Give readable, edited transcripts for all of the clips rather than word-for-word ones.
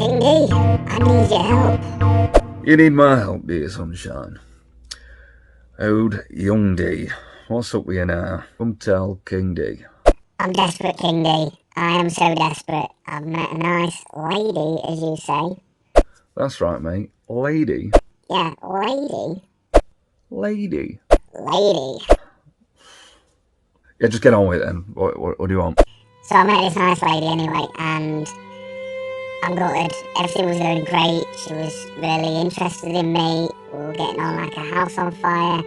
Kingy, I need your help. You need my help, dear sunshine. Ode Young D, what's up with you now? Come tell King D. I'm desperate, Kingy. I am so desperate. I've met a nice lady, as you say. That's right, mate. Lady. Yeah, lady. Lady. Lady. Yeah, just get on with it then. What do you want? So I met this nice lady anyway, and I'm gutted. Everything was going great. She was really interested in me. We were getting on like a house on fire.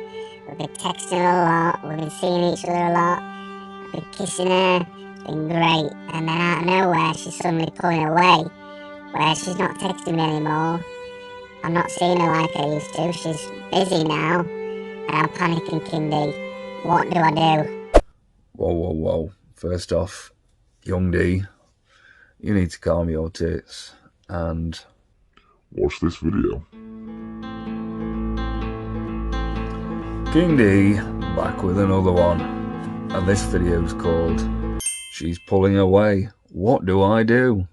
We've been texting a lot. We've been seeing each other a lot. I've been kissing her. It's been great. And then out of nowhere, she's suddenly pulling away. Where she's not texting me anymore. I'm not seeing her like I used to. She's busy now. And I'm panicking, Kindy. What do I do? Whoa. First off, Young D, you need to calm your tits and watch this video. King D back with another one, and this video is called She's Pulling Away. What do I do?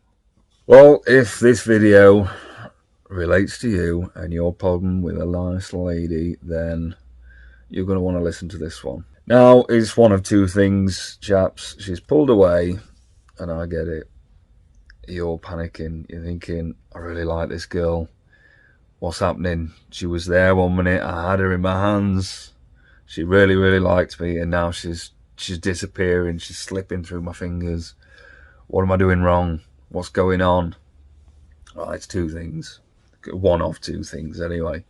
Well, if this video relates to you and your problem with a nice lady, then you're going to want to listen to this one. Now, it's one of two things, chaps. She's pulled away, and I get it. You're panicking. You're thinking, I really like this girl. What's happening? She was there 1 minute. I had her in my hands. She really, really liked me, and now she's disappearing. She's slipping through my fingers. What am I doing wrong? What's going on? Well, it's two things. One of two things, anyway.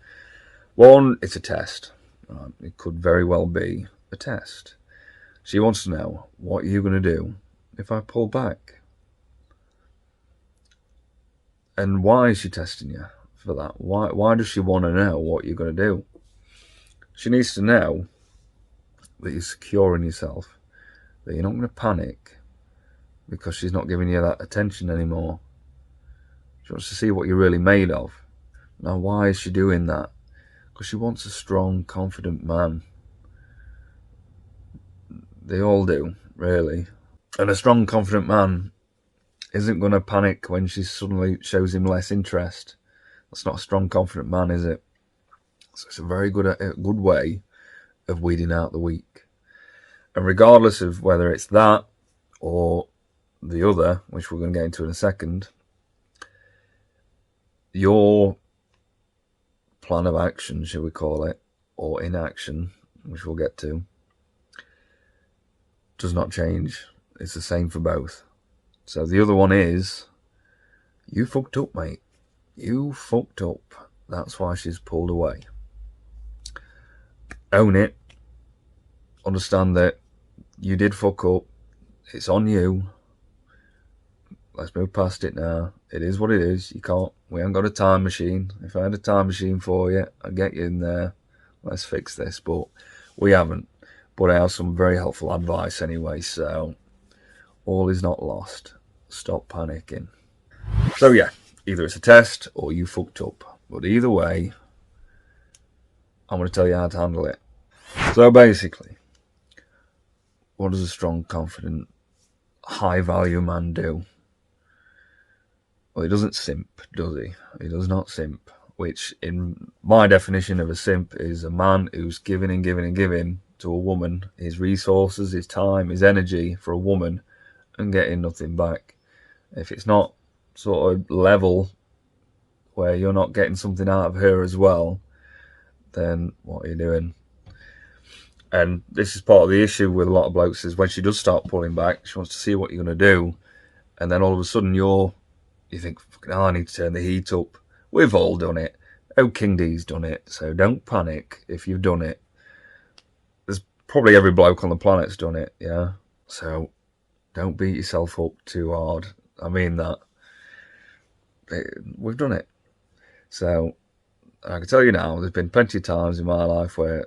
One, it's a test. It could very well be a test. She wants to know, what are you going to do if I pull back? And why is she testing you for that? Why does she want to know what you're going to do? She needs to know that you're secure in yourself, that you're not going to panic because she's not giving you that attention anymore. She wants to see what you're really made of. Now, why is she doing that? Because she wants a strong, confident man. They all do, really. And a strong, confident man isn't going to panic when she suddenly shows him less interest. That's not a strong, confident man, is it? So it's a very good way of weeding out the weak. And regardless of whether it's that or the other, which we're going to get into in a second, your plan of action, shall we call it, or inaction, which we'll get to, does not change. It's the same for both. So the other one is, you fucked up, mate. You fucked up. That's why she's pulled away. Own it. Understand that you did fuck up. It's on you. Let's move past it now. It is what it is. We haven't got a time machine. If I had a time machine for you, I'd get you in there. Let's fix this. But we haven't. But I have some very helpful advice anyway. So all is not lost. Stop panicking. So yeah, either it's a test or you fucked up. But either way, I'm going to tell you how to handle it. So basically, what does a strong, confident, high-value man do? Well, he doesn't simp, does he? He does not simp, which in my definition of a simp is a man who's giving and giving and giving to a woman his resources, his time, his energy for a woman and getting nothing back. If it's not sort of level where you're not getting something out of her as well, then what are you doing? And this is part of the issue with a lot of blokes is when she does start pulling back, she wants to see what you're going to do. And then all of a sudden you think, fucking hell, I need to turn the heat up. We've all done it. Oh, King D's done it. So don't panic if you've done it. There's probably every bloke on the planet's done it, yeah? So don't beat yourself up too hard. I mean that. We've done it. So I can tell you now, there's been plenty of times in my life where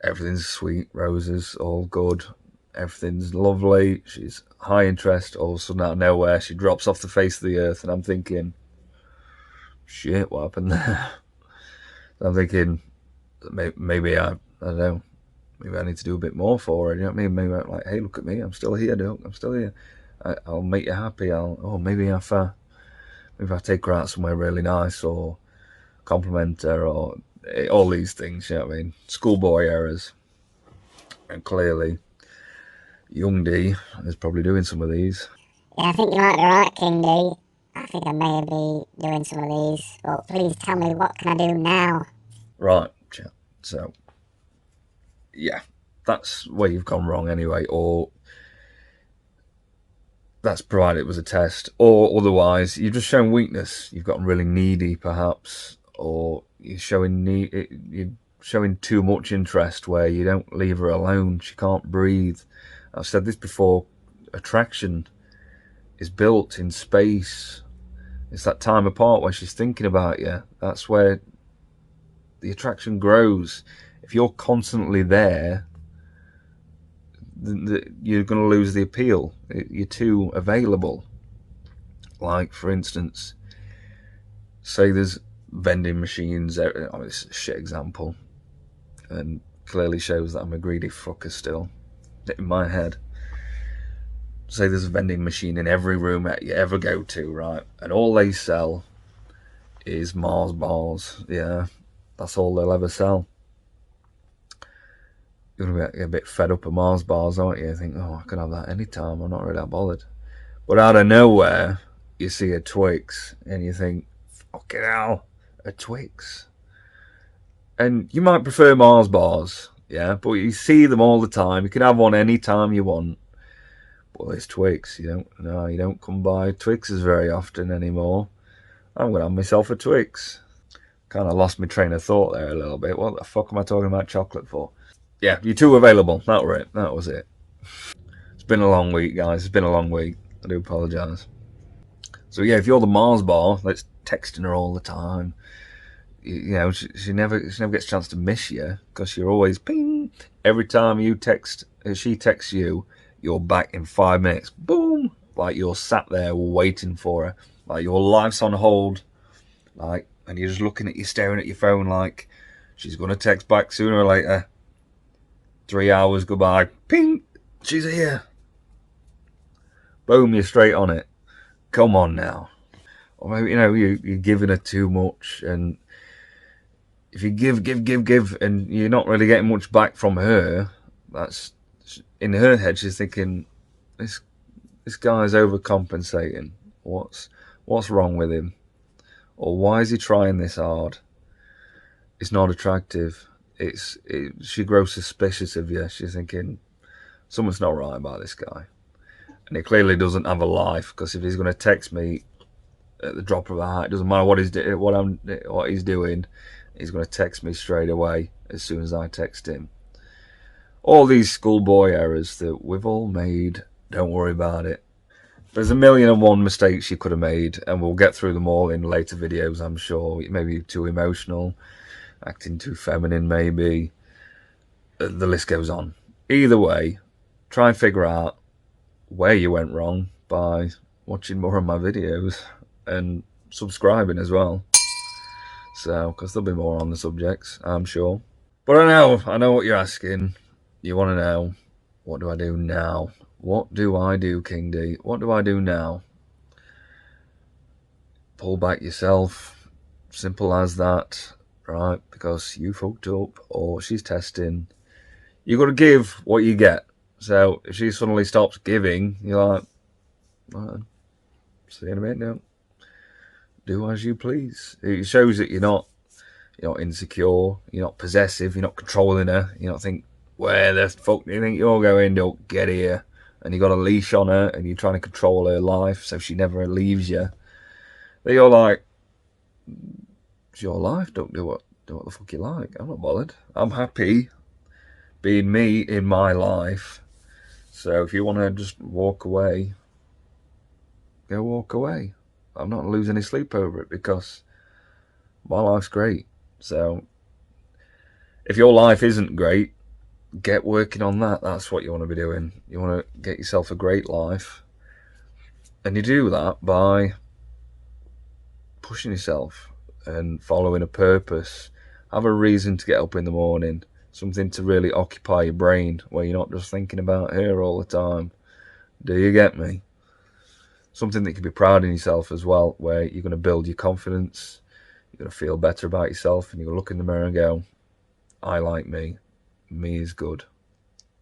everything's sweet, roses, all good, everything's lovely, she's high interest, all of a sudden out of nowhere she drops off the face of the earth and I'm thinking, shit, what happened there? I'm thinking, maybe I don't know, maybe I need to do a bit more for her, you know what I mean? Maybe I'm like, hey, look at me, I'm still here, dude, I'm still here, I'll make you happy, maybe if I if I take her out somewhere really nice or compliment her or all these things, you know what I mean? Schoolboy errors. And clearly, young D is probably doing some of these. Yeah, I think you might be right, King D. I think I may be doing some of these, but please tell me, what can I do now? Right, chat. So, yeah, that's where you've gone wrong anyway, or that's provided it was a test, or otherwise you've just shown weakness. You've gotten really needy, perhaps, or you're showing too much interest where you don't leave her alone. She can't breathe. I've said this before. Attraction is built in space. It's that time apart where she's thinking about you. That's where the attraction grows. If you're constantly there, you're going to lose the appeal. You're too available. Like, for instance, say there's vending machines. I mean, it's a shit example, and clearly shows that I'm a greedy fucker still in my head. Say there's a vending machine in every room that you ever go to, right? And all they sell is Mars bars. Yeah, that's all they'll ever sell. You're going to get a bit fed up of Mars bars, aren't you? You think, oh, I can have that anytime. I'm not really that bothered. But out of nowhere, you see a Twix and you think, fucking hell, a Twix. And you might prefer Mars bars, yeah, but you see them all the time. You can have one anytime you want. But there's Twix. You don't come by Twixes very often anymore. I'm going to have myself a Twix. Kind of lost my train of thought there a little bit. What the fuck am I talking about chocolate for? Yeah, you're too available. That was it. It's been a long week, guys. It's been a long week. I do apologise. So yeah, if you're the Mars bar that's texting her all the time, you know, she never gets a chance to miss you because you're always ping. Every time she texts you, you're back in 5 minutes. Boom! Like you're sat there waiting for her. Like your life's on hold. Like, and you're just looking at you, staring at your phone like she's going to text back sooner or later. 3 hours go by. Ping! She's here. Boom, you're straight on it. Come on now. Or maybe, you're giving her too much, and if you give, and you're not really getting much back from her, that's, in her head, she's thinking, this guy's overcompensating. What's wrong with him? Or why is he trying this hard? It's not attractive. She grows suspicious of you. She's thinking, something's not right about this guy. And he clearly doesn't have a life, because if he's going to text me at the drop of a hat, it doesn't matter what he's doing, he's going to text me straight away as soon as I text him. All these schoolboy errors that we've all made, don't worry about it. There's 1,000,001 mistakes you could have made, and we'll get through them all in later videos, I'm sure. Maybe too emotional, acting too feminine, maybe. The list goes on. Either way, try and figure out where you went wrong by watching more of my videos and subscribing as well. So, because there'll be more on the subjects, I'm sure. But I know what you're asking. You want to know, what do I do now? What do I do, King D? What do I do now? Pull back yourself. Simple as that, right? Because you fucked up, or she's testing. You got to give what you get. So if she suddenly stops giving, you're like, well, see you in a minute now. Do as you please. It shows that you're not insecure, you're not possessive, you're not controlling her. You don't think, where the fuck do you think you're going? Don't get here. And you got a leash on her, and you're trying to control her life so she never leaves you. Then you're like, it's your life. Don't do what the fuck you like. I'm not bothered. I'm happy being me in my life. So if you want to just walk away, go walk away. I'm not losing any sleep over it, because my life's great. So if your life isn't great, get working on that. That's what you want to be doing. You want to get yourself a great life, and you do that by pushing yourself and following a purpose. Have a reason to get up in the morning, something to really occupy your brain, where you're not just thinking about her all the time. Do you get me? something that you can be proud in yourself as well, where you're going to build your confidence, you're going to feel better about yourself, and you're going to look in the mirror and go, I like me. Me is good.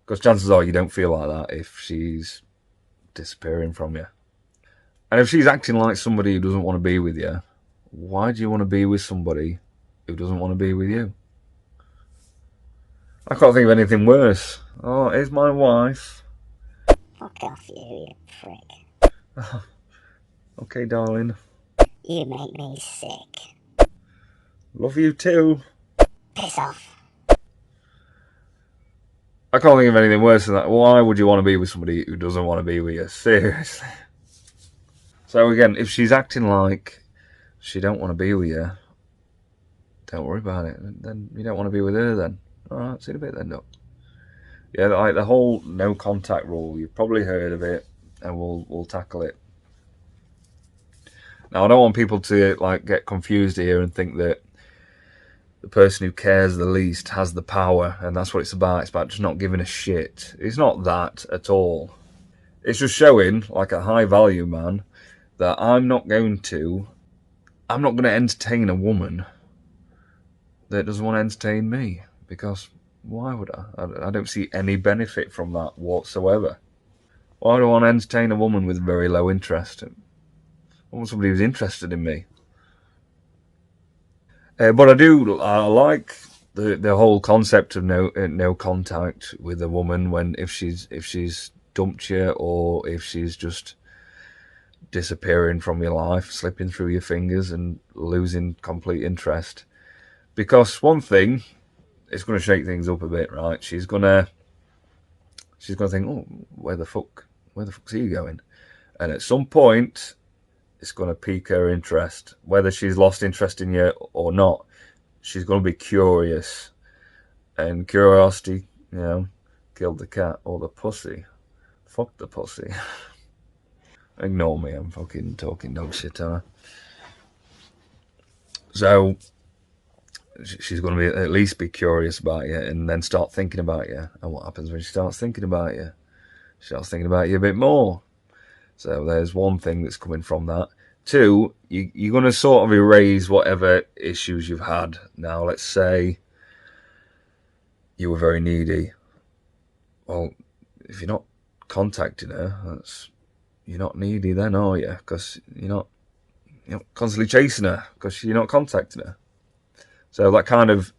Because chances are you don't feel like that if she's disappearing from you. And if she's acting like somebody who doesn't want to be with you, why do you want to be with somebody who doesn't want to be with you? I can't think of anything worse. Oh, here's my wife. Fuck off, you prick. Okay, darling. You make me sick. Love you too. Piss off. I can't think of anything worse than that. Why would you want to be with somebody who doesn't want to be with you? Seriously. So again, if she's acting like she don't want to be with you, don't worry about it. Then you don't want to be with her then. Alright, see you in a bit then, Doc. Yeah, like the whole no contact rule, you've probably heard of it, and we'll tackle it. Now, I don't want people to like get confused here and think that the person who cares the least has the power, and that's what it's about. It's about just not giving a shit. It's not that at all. It's just showing, like a high value man, that I'm not going to entertain a woman that doesn't want to entertain me, because why would I don't see any benefit from that whatsoever. Why do I want to entertain a woman with very low interest? I want somebody who's interested in me. But I like the whole concept of no contact with a woman if she's dumped you, or if she's just disappearing from your life, slipping through your fingers and losing complete interest. Because one thing, it's going to shake things up a bit, right? She's gonna think, oh, where the fuck's he going? And at some point, it's going to pique her interest. Whether she's lost interest in you or not, she's going to be curious. And curiosity, killed the cat or the pussy. Fuck the pussy. Ignore me, I'm fucking talking dog shit, aren't I? So, she's going to at least be curious about you, and then start thinking about you. And what happens when she starts thinking about you? She starts thinking about you a bit more. So there's one thing that's coming from that. Two, you're going to sort of erase whatever issues you've had. Now, let's say you were very needy. Well, if you're not contacting her, you're not needy then, are you? Because you're not constantly chasing her, because you're not contacting her. So that kind of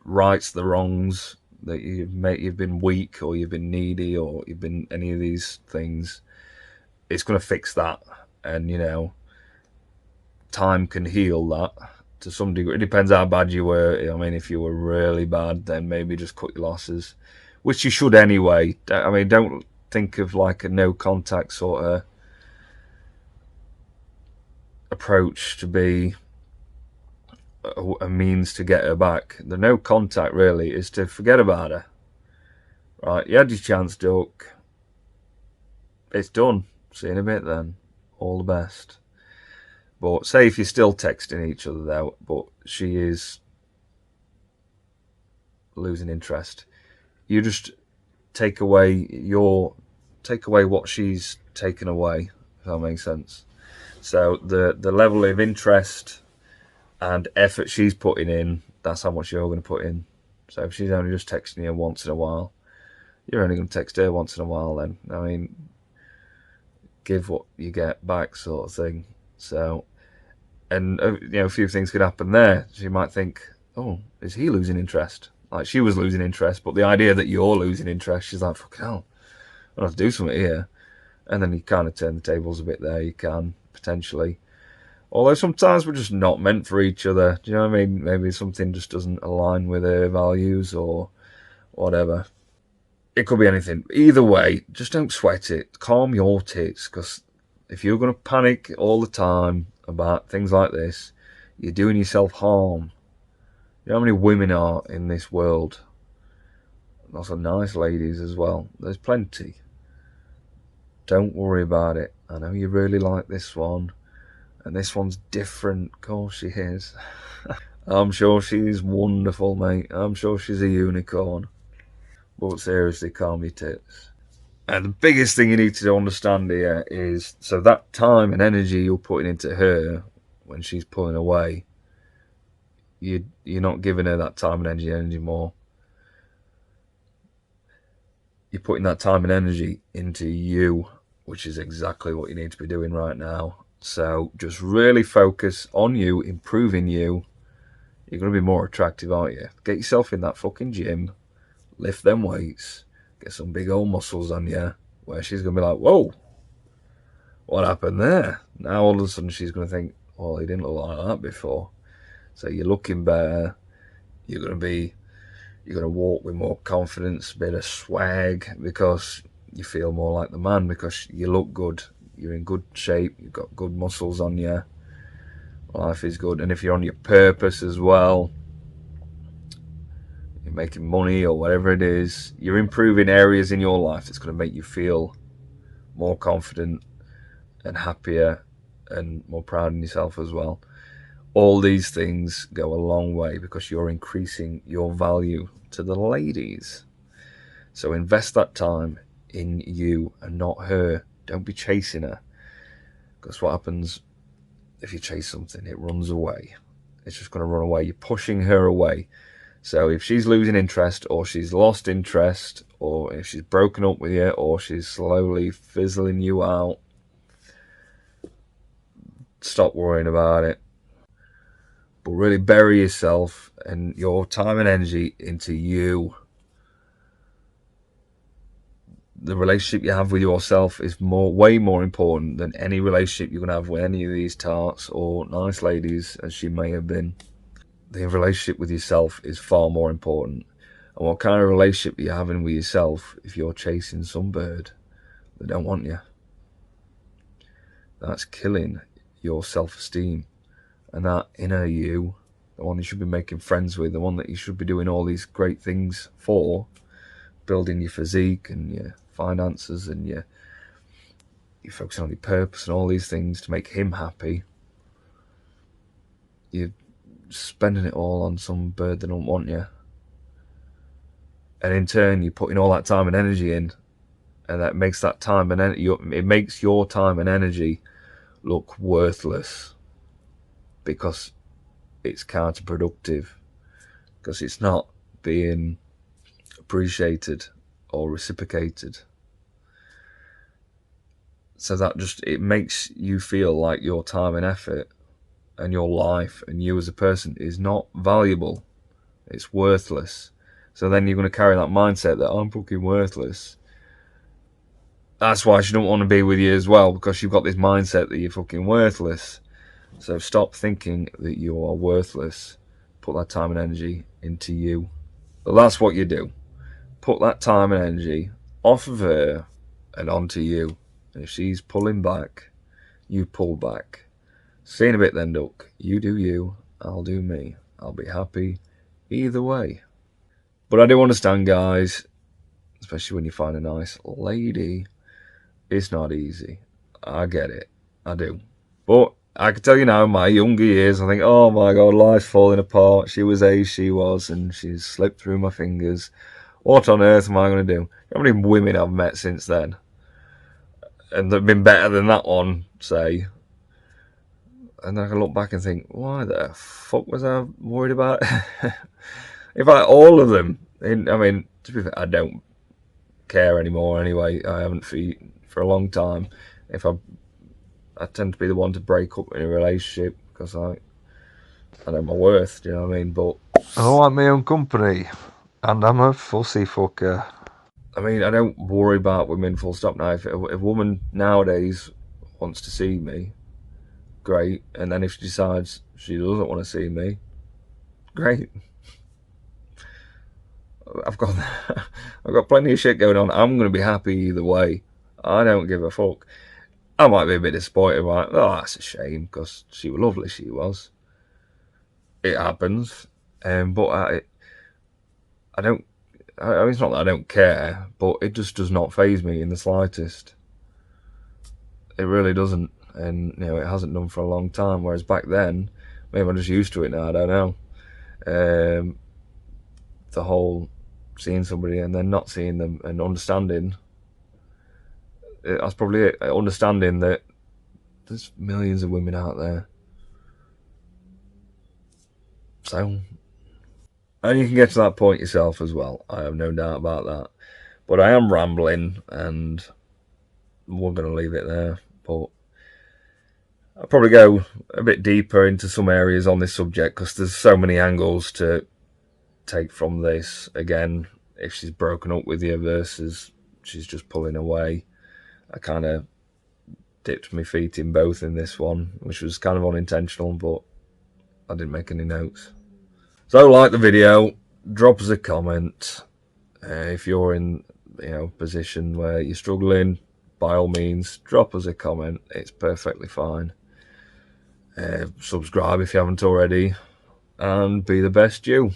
rights the wrongs that you've been weak, or you've been needy, or you've been any of these things. It's going to fix that, and time can heal that to some degree. It depends how bad you were. I mean, if you were really bad, then maybe just cut your losses, which you should anyway. I mean, don't think of like a no contact sort of approach to be a means to get her back. The no contact really is to forget about her. Right, you had your chance, Duck. It's done. See you in a bit then. All the best. But say if you're still texting each other though, but she is losing interest, you just take away what she's taken away, if that makes sense. So the level of interest and effort she's putting in, that's how much you're going to put in. So if she's only just texting you once in a while, you're only going to text her once in a while then. I mean, give what you get back sort of thing. So, and a few things could happen there. She might think, oh, is he losing interest? Like she was losing interest, but the idea that you're losing interest, she's like, fucking hell, I have to do something here. And then you kind of turn the tables a bit there, you can, potentially. Although sometimes we're just not meant for each other. Do you know what I mean? Maybe something just doesn't align with her values or whatever. It could be anything. Either way, just don't sweat it. Calm your tits, because if you're going to panic all the time about things like this, you're doing yourself harm. You know how many women are in this world? Lots of nice ladies as well. There's plenty. Don't worry about it. I know you really like this one. And this one's different. Of course she is. I'm sure she's wonderful, mate. I'm sure she's a unicorn. But seriously, calm your tits. And the biggest thing you need to understand here is, so that time and energy you're putting into her when she's pulling away, you're not giving her that time and energy anymore. You're putting that time and energy into you, which is exactly what you need to be doing right now. So just really focus on you, improving you. You're going to be more attractive, aren't you? Get yourself in that fucking gym, lift them weights, get some big old muscles on you, where she's going to be like, whoa, what happened there? Now all of a sudden she's going to think, oh, he didn't look like that before. So you're looking better. You're going to walk with more confidence, a bit of swag, because you feel more like the man, because you look good. You're in good shape. You've got good muscles on you. Life is good. And if you're on your purpose as well, you're making money or whatever it is, you're improving areas in your life that's going to make you feel more confident and happier and more proud in yourself as well. All these things go a long way because you're increasing your value to the ladies. So invest that time in you and not her. Don't be chasing her, because what happens if you chase something? It runs away. It's just going to run away. You're pushing her away. So if she's losing interest, or she's lost interest, or if she's broken up with you, or she's slowly fizzling you out, stop worrying about it. But really bury yourself and your time and energy into you. The relationship you have with yourself is way more important than any relationship you're going to have with any of these tarts or nice ladies, as she may have been. The relationship with yourself is far more important. And what kind of relationship are you having with yourself if you're chasing some bird that don't want you? That's killing your self-esteem. And that inner you, the one you should be making friends with, the one that you should be doing all these great things for, building your physique and your finances, and you're focusing on your purpose and all these things to make him happy, you're spending it all on some bird that don't want you. And in turn, you're putting all that time and energy in, and that makes that time and it makes your time and energy look worthless, because it's counterproductive, because it's not being appreciated or reciprocated. So that it makes you feel like your time and effort and your life and you as a person is not valuable. It's worthless. So then you're going to carry that mindset that I'm fucking worthless. That's why she don't want to be with you as well, because you've got this mindset that you're fucking worthless. So stop thinking that you are worthless. Put that time and energy into you. So that's what you do. Put that time and energy off of her and onto you. And if she's pulling back, you pull back. See you in a bit then, duck. You do you, I'll do me. I'll be happy either way. But I do understand, guys, especially when you find a nice lady, it's not easy. I get it. I do. But I can tell you now, in my younger years, I think, oh my God, life's falling apart. She was she was, and she's slipped through my fingers. What on earth am I going to do? How many women I've met since then? And they've been better than that one, say. And then I can look back and think, why the fuck was I worried about? In fact, all of them. I mean, to be fair, I don't care anymore anyway. I haven't for a long time. If I tend to be the one to break up in a relationship because I know my worth, do you know what I mean? But I like my own company, and I'm a fussy fucker. I mean, I don't worry about women full stop now. If a woman nowadays wants to see me, great. And then if she decides she doesn't want to see me, great. I've got plenty of shit going on. I'm going to be happy either way. I don't give a fuck. I might be a bit disappointed, like, oh, that's a shame, because she was lovely, she was. It happens. But I don't, I mean, it's not that I don't care, but it just does not faze me in the slightest. It really doesn't. And, you know, it hasn't done for a long time, whereas back then, maybe I'm just used to it now, I don't know. The whole seeing somebody and then not seeing them and understanding That's probably it. Understanding that there's millions of women out there. So, and you can get to that point yourself as well. I have no doubt about that. But I am rambling, and we're going to leave it there. But I'll probably go a bit deeper into some areas on this subject, because there's so many angles to take from this. Again, if she's broken up with you versus she's just pulling away, I kind of dipped my feet in both in this one, which was kind of unintentional, but I didn't make any notes. So like the video, drop us a comment. If you're in position where you're struggling, by all means drop us a comment. It's perfectly fine. Subscribe if you haven't already, and be the best you,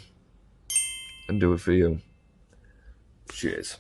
and do it for you. Cheers.